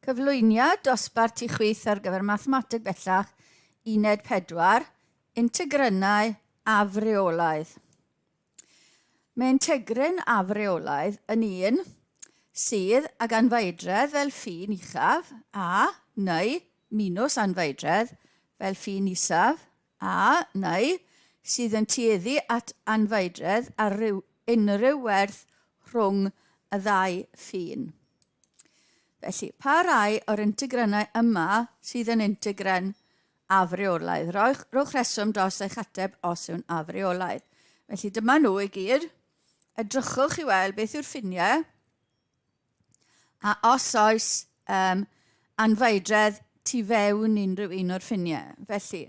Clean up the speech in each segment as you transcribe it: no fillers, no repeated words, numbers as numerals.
Cyflwyniad dosbarth tu chwith ar gyfer mathemateg bellach uned 4, integrynau afreolaidd. Mae integryn afreolaidd yn un sydd ag anfeidredd fel ffin uchaf a neu minus anfeidredd fel ffin isaf a neu sydd yn tueddu at anfeidredd ar unrhyw werth rhwng y ddau ffin. Felly, pa rai o'r integrynau yma sydd yn integryn afreolaidd? Rhowch reswm dros eich ateb os yw'n afreolaidd. Felly, dyma nhw i gyd. Edrychwch i weld beth yw'r ffiniau a os oes anfeidredd tu fewn unrhyw un o'r ffiniau. Felly,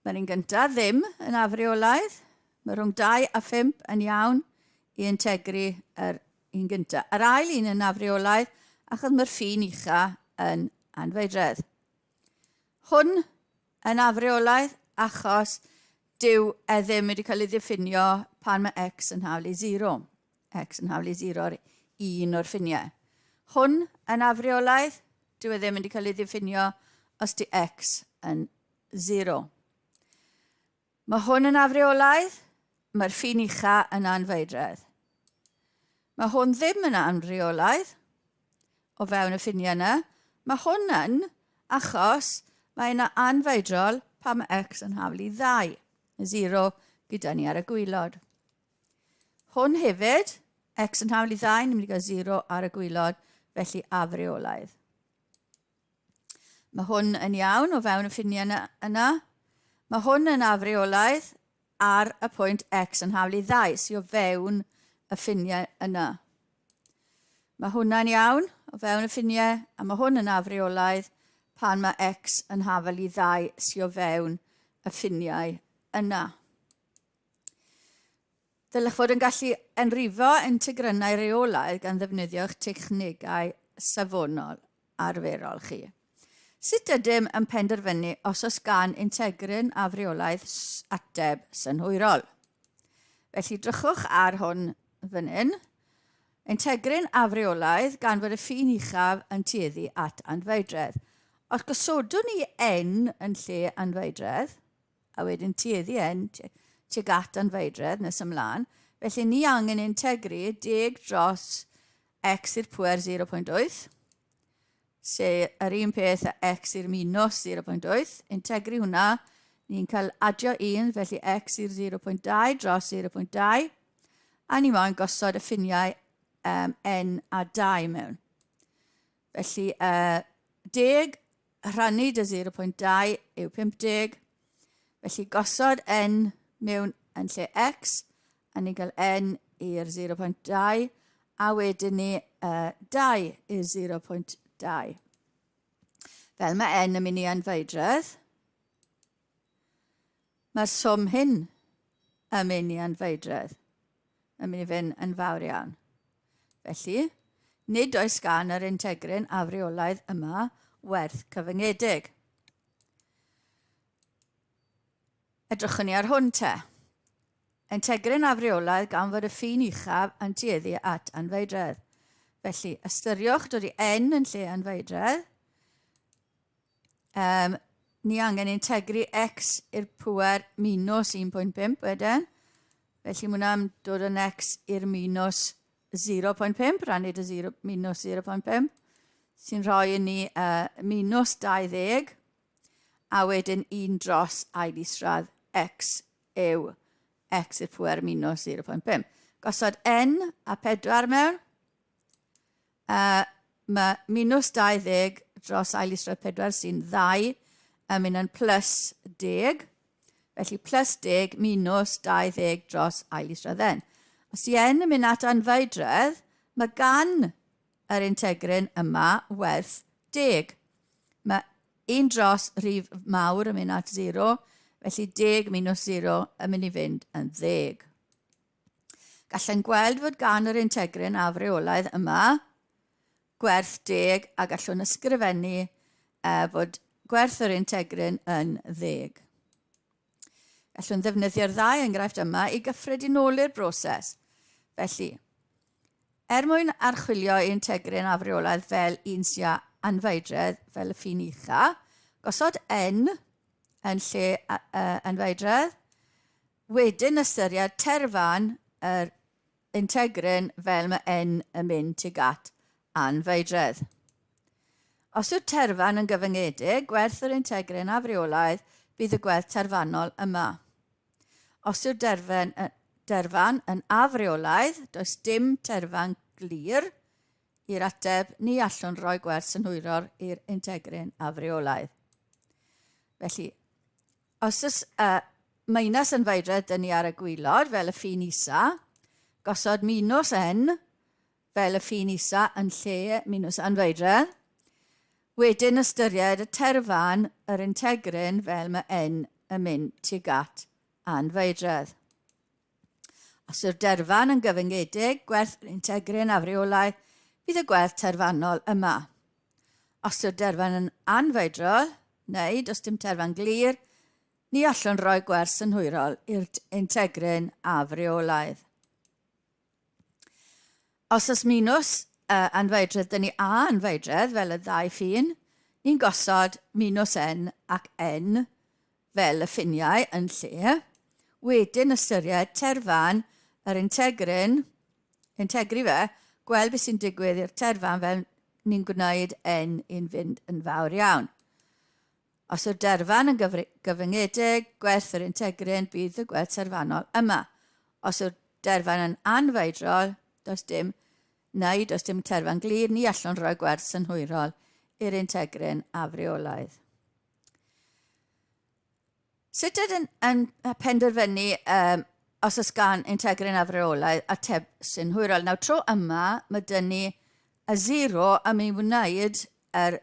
mae'r un gyntaf ddim yn afreolaidd. Mae rhwng 2 a 5 yn iawn i integru yr un gyntaf. Yr ail un yn afreolaidd achos mae'r ffin ucha yn anfeidredd. Hwn yn afreolaidd achos dyw e ddim wedi cael ei ddiffinio pan mae x yn hawl i 0. X yn hawl i 0 ar un o'r ffiniau. Hwn yn afreolaidd, dyw e ddim wedi cael ei ddiffinio os di x yn 0. Mae hwn yn afreolaidd, mae'r ffin ucha yn anfeidredd. Mae hwn ddim yn afreolaidd o fewn y ffiniau yna. Mae hwn yn achos mae yna anfeidrol pan mae x yn hawl i 2. 0 gyda ni ar y gwylod. Hwn hefyd, x yn hawl i 2, ni'n mynd i gael 0 ar y gwylod, felly afreolaidd. Mae hwn yn iawn o fewn y ffiniau yna. Mae hwn yn afreolaidd ar y pwynt x yn hawl i 2, sydd o fewn y ffiniau yna. Mae hwnna'n iawn o fewn y ffiniau, a mae hwn yn afreolaidd pan mae x yn hawl i 2, sydd o fewn y ffiniau yna. Dylech fod yn gallu enrifo integrynau reolaidd gan ddefnyddio'ch technegau safonol arferol chi. Sut ydym yn penderfynu os oes gan integryn afreolaidd ateb synhwyrol? Felly drychwch ar hwn fan hyn. Integryn afreolaidd gan fod y ffin uchaf yn tueddu at anfeidredd. Os gosodwn ni n yn lle anfeidredd, a wedyn tueddu n tuag at anfeidredd nes ymlaen, felly ni angen integru 10 dros x i'r pŵer 0.8, sef yr un peth a x i'r minus 0.8. Integru hwnna, ni'n cael adio 1, felly x i'r 0.2 dros 0.2, a ni moyn gosod y ffiniau n a 2 mewn. Felly 10 rhannu dy 0.2 yw 50, felly gosod n mewn yn lle x, a ni'n cael n i'r 0.2, a wedyn ni 2 i'r 0.2. Fel mae n yn mynd i anfeidredd, mae'r swm hyn yn mynd i anfeidredd, yn mynd i fynd yn fawr iawn. Felly, nid oes gan yr integryn afreolaidd yma werth cyfyngedig. Edrychwn ni ar hwn te. Integryn afreolaidd gan fod y ffin uchaf yn tueddu at anfeidredd. Felly, ystyriwch dod i n yn lle anfeidredd. Ni angen integru x i'r pŵer minus 1.5 wedyn. Felly, mae hwnna'n dod yn x i'r minus 0.5, rannu dy minus 0.5, sy'n rhoi i ni minus 20, a wedyn 1 dros ail isradd x yw x i'r pŵer minus 0.5. Gosod n a 4 mewn. Mae minus 20 dros ail isradd 4 sy'n 2 yn mynd yn plus 10. Felly plus 10 minus 20 dros ail isradd n. Os di n yn mynd at anfeidredd, mae gan yr integryn yma werth 10. Mae 1 dros rhif mawr yn mynd at 0, felly 10 minus 0 yn mynd i fynd yn 10. Gallen gweld fod gan yr integryn afreolaidd yma gwerth 10 a gallwn ysgrifennu fod gwerth yr integryn yn 10. Gallwn ddefnyddio'r ddau enghraifft yma i gyffredinoli'r broses. Felly, mwyn archwilio i integryn afreolaidd fel un sy'n anfeidredd fel y ffin ucha, gosod n yn lle anfeidredd, wedyn ystyried terfan yr integryn fel mae n yn mynd tuag at anfeidredd. Os yw'r terfan yn gyfyngedig, gwerth yr integryn afreolaidd bydd y gwerth terfanol yma. Os yw'r derfan yn afreolaidd, does dim terfan glir i'r ateb ni allwn rhoi gwerth synhwyrol i'r integryn afreolaidd. Felly, os ys minus yn feidred dyn ni ar y gwylod fel y ffin isa, gosod minus n fel y ffin isa yn lle minus anfeidredd. Wedyn ystyried y terfan yr integryn fel mae n yn mynd tuag at anfeidredd. Os yw'r derfan yn gyfyngedig, gwerth yr integryn afreolaidd bydd y gwerth terfanol yma. Os yw'r derfan yn anfeidrol, neu does dim terfan glir, ni allwn rhoi gwerth synhwyrol i'r integryn afreolaidd. Os oes minus anfeidredd, dyn ni a anfeidredd fel y ddau ffin, ni'n gosod minus n ac n fel y ffiniau yn lle. Wedyn ystyried terfan yr integri fe, gweld beth sy'n digwydd i'r terfan fel ni'n gwneud n i'n fynd yn fawr iawn. Os yw'r derfan yn gyfyngedig, gwerth yr integryn bydd y gwerth terfanol yma. Os yw'r derfan yn anfeidrol, does dim terfan glir, ni allwn rhoi gwerth synhwyrol i'r integryn afreolaidd. Sut ydyn yn penderfynu os oes gan integryn afreolaidd ateb synhwyrol? Nawr, tro yma, mae dyn ni y 0 a mi wneud yr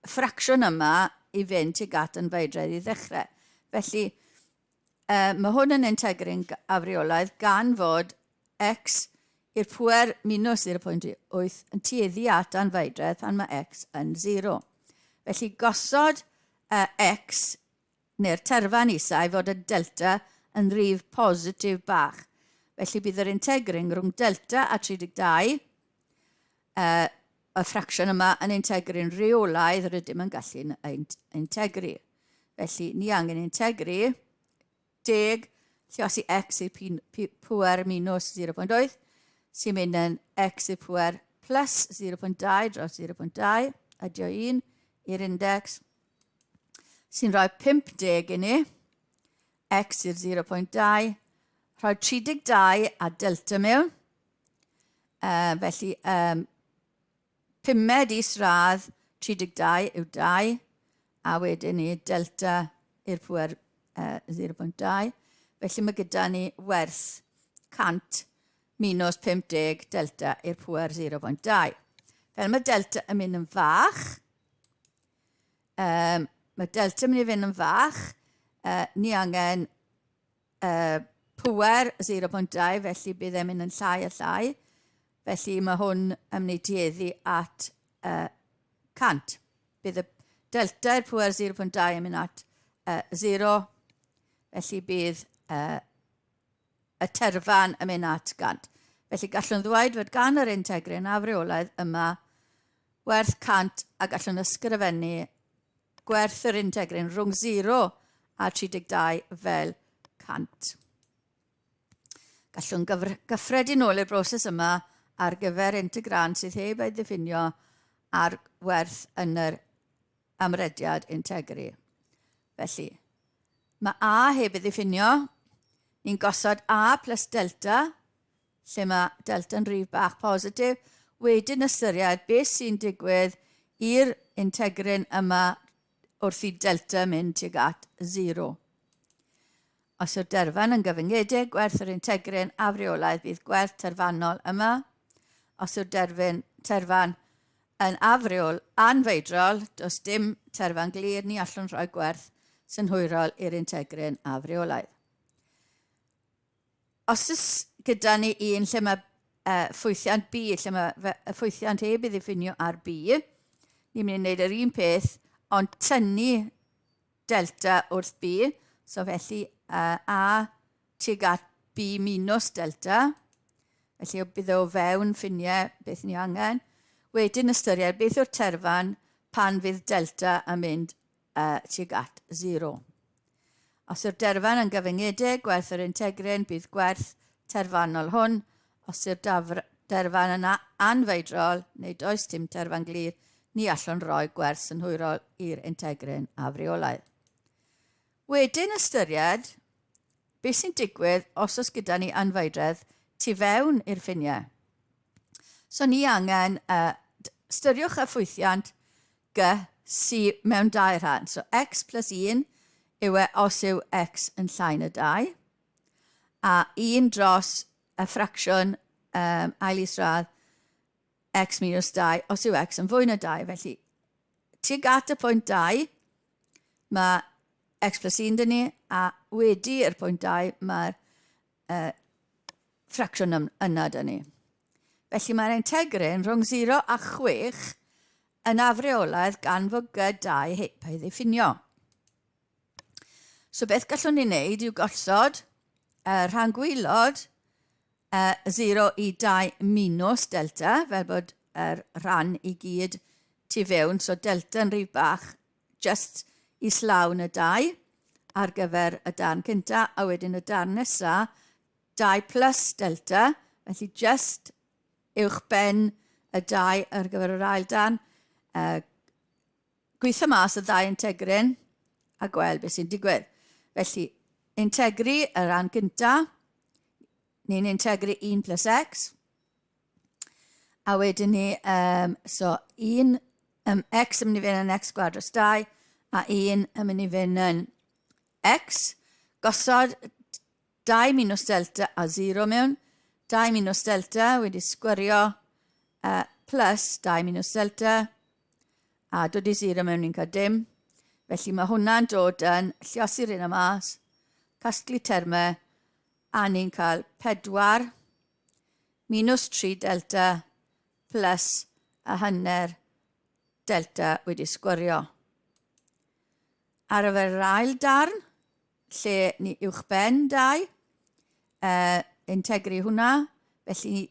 ffracsiwn yma i fynd tuag at anfeidredd i ddechrau. Felly, mae hwn yn integryn afreolaidd gan fod x i'r pŵer minus 0.8 yn tueddu at anfeidredd pan mae x yn 0. Felly gosod x neu'r terfan isa i fod y delta yn rhif positif bach. Felly bydd yr integryn rhwng delta a 32, y ffracsiwn yma yn integryn reolaidd rydym yn gallu integri. Felly ni angen integri 10 lliosi x i'r pŵer minus 0.8 sy'n mynd yn x i'r pŵer plus 0.2 dros 0.2, ydio 1 i'r index, sy'n rhoi 50 i ni, x i'r 0.2, rhoi 32 a delta mewn, felly 5 isradd 32 yw 2, a wedyn ni delta i'r pŵer 0.2, felly mae gyda ni werth 100 minus 50 delta i'r pŵer 0.2. Fel mae delta yn mynd yn fach, ni angen pŵer 0.2, felly bydd e'n mynd yn llai a llai. Felly mae hwn yn mynd i tueddu at 100. Bydd y delta i'r pŵer 0.2 yn mynd at 0, felly bydd y terfan yn mynd at 100. Felly gallwn ddweud fod gan yr integryn afreolaidd yma werth 100 a gallwn ysgrifennu gwerth yr integryn rhwng 0 a 32 fel 100. Gallwn gyffredin nôl i'r broses yma ar gyfer integrant sydd heb ei ddiffinio ar werth yn yr amrediad integri. Felly, mae a heb ei ddiffinio, ni'n gosod a plus delta, lle mae delta yn rhif bach positif, wedyn ystyried beth sy'n digwydd i'r integryn yma wrth i delta mynd tuag at 0. Os yw'r derfan yn gyfyngedig, gwerth yr integryn afreolaidd bydd gwerth terfanol yma. Os yw'r terfan yn anfeidrol, does dim terfan glir, ni allwn rhoi gwerth synhwyrol i'r integryn afreolaidd. Os ys gyda ni un lle mae ffwythiant B, lle mae y ffwythiant heb i ddiffinio ar B, ni'n mynd i wneud yr un peth, ond tynnu delta wrth B, so felly A tuag at B minus delta, felly bydd o fewn ffiniau beth ni angen. Wedyn ystyried beth yw'r terfan pan fydd delta yn mynd tuag at 0. Os yw'r derfan yn gyfyngedig, gwerth yr integryn bydd gwerth terfanol hwn. Os yw'r derfan yn anfeidrol, neu does dim terfan glir, ni allwn rhoi gwerth synhwyrol i'r integryn afreolaidd. Wedyn ystyried beth sy'n digwydd os oes gyda ni anfeidredd tu fewn i'r ffiniau. So ni angen ystyriwch y ffwythiant G sy mewn 2 rhan. So x plus 1 yw os yw x yn llai na 2, a 1 dros y ffracsiwn ail isradd x minus 2 os yw x yn fwy na 2. Felly, tuag at y pwynt 2, mae x plus 1 dyn ni, a wedi yr pwynt 2 mae'r ffracsiwn yna dyn ni. Felly mae'r integryn rhwng 0 a 6 yn afreolaidd gan fod G2 heb ei ddiffinio. So beth gallwn ni wneud yw gosod rhan gwylod 0 i 2 minus delta, fel bod yr rhan i gyd tu fewn, so delta yn rhy bach, just i slawn y 2 ar gyfer y darn cynta, a wedyn y darn nesaf, 2 plus delta, felly just uwch ben y 2 ar gyfer yr ail darn, gweithio mas y 2 integryn a gweld beth sy'n digwydd. Felly, integri y rhan cynta, ni'n integri 1 plus x, a wedyn ni, so 1, x yn mynd i fynd yn x gwared dros 2, a 1 yn mynd i fynd yn x, gosod 2 minus delta a 0 mewn, 2 minus delta wedi sgwario plus 2 minus delta, a dod i 0 mewn ni'n cael dim. Felly mae hwnna'n dod yn lliosu'r un y mas, casglu termau, a ni'n cael 4 minus 3 delta plus a hanner delta wedi sgwario. Ar yr ail darn, lle ni uwch ben 2, integri hwnna, felly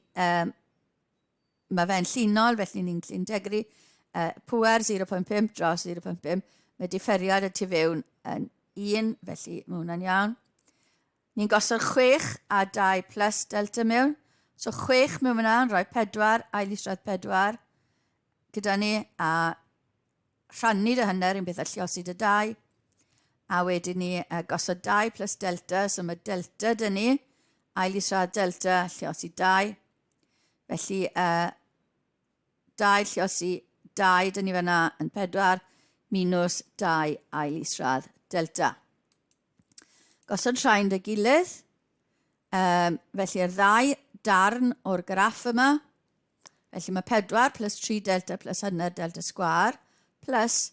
mae fe'n llinol, felly ni'n integri pŵer 0.5 dros 0.5, mae differiad y tu fewn yn 1, felly mae hwnna'n iawn. Ni'n gosod 6 a 2 plus delta mewn. So 6 mewn hwnna, rhoi 4, ail isradd 4 gyda ni, a rhannu dy hanner yn beth alliosi dy 2. A wedyn ni gosod 2 plus delta, so mae delta dy ni, ail isradd delta alliosi 2. Felly 2 alliosi 2 dy ni fyna yn 4, minus 2 ail isradd delta. Gosod rhain dy gilydd, felly yr 2 darn o'r graff yma, felly mae 4 plus 3 delta plus hanner delta sgwar, plus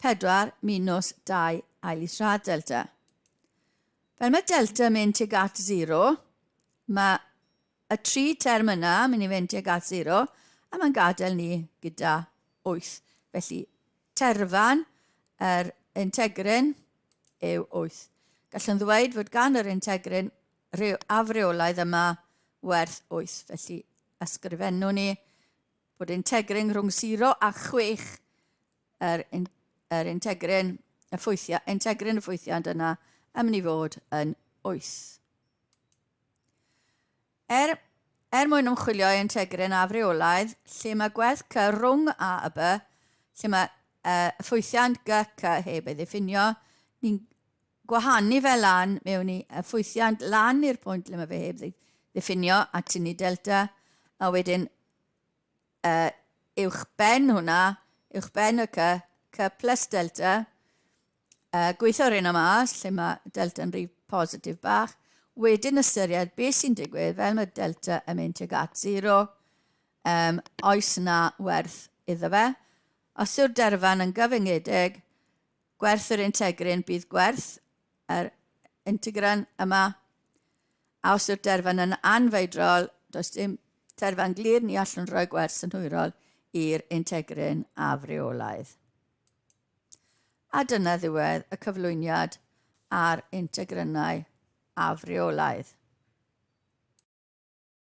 4 minus 2 ail isradd delta. Fel mae delta mynd tuag at 0, mae y 3 term yna mynd i fynd tuag at 0, a mae'n gadael ni gyda 8. Felly, terfan yr integryn yw 8. Gallwn ddweud fod gan yr integryn afreolaidd yma werth 8. Felly, ysgrifennwn ni bod integryn rhwng 0 a 6 yr integryn y ffwythiant yna yn mynd i fod yn 8. Mwyn ymchwilio integryn afreolaidd, lle mae gwerth c rhwng a y b, lle mae ffwythiant g c heb ei ddiffinio, ni'n gwahanu fe lan mewn i ffwythiant lan i'r pwynt lle mae fe heb ddiffinio a tynnu delta, a wedyn uwch ben hwnna, uwch ben y c plus delta, gweithio'r un o mas, lle mae delta yn rhy positif bach, wedyn ystyried beth sy'n digwydd fel mae delta yn mynd tuag at 0, oes yna werth iddo fe. Os yw'r derfan yn gyfyngedig, gwerth yr integryn bydd gwerth yr integryn yma, a os yw'r derfan yn anfeidrol, does dim terfan glir, ni allwn rhoi gwerth synhwyrol i'r integryn afreolaidd. A dyna ddiwedd y cyflwyniad ar integrynau afreolaidd.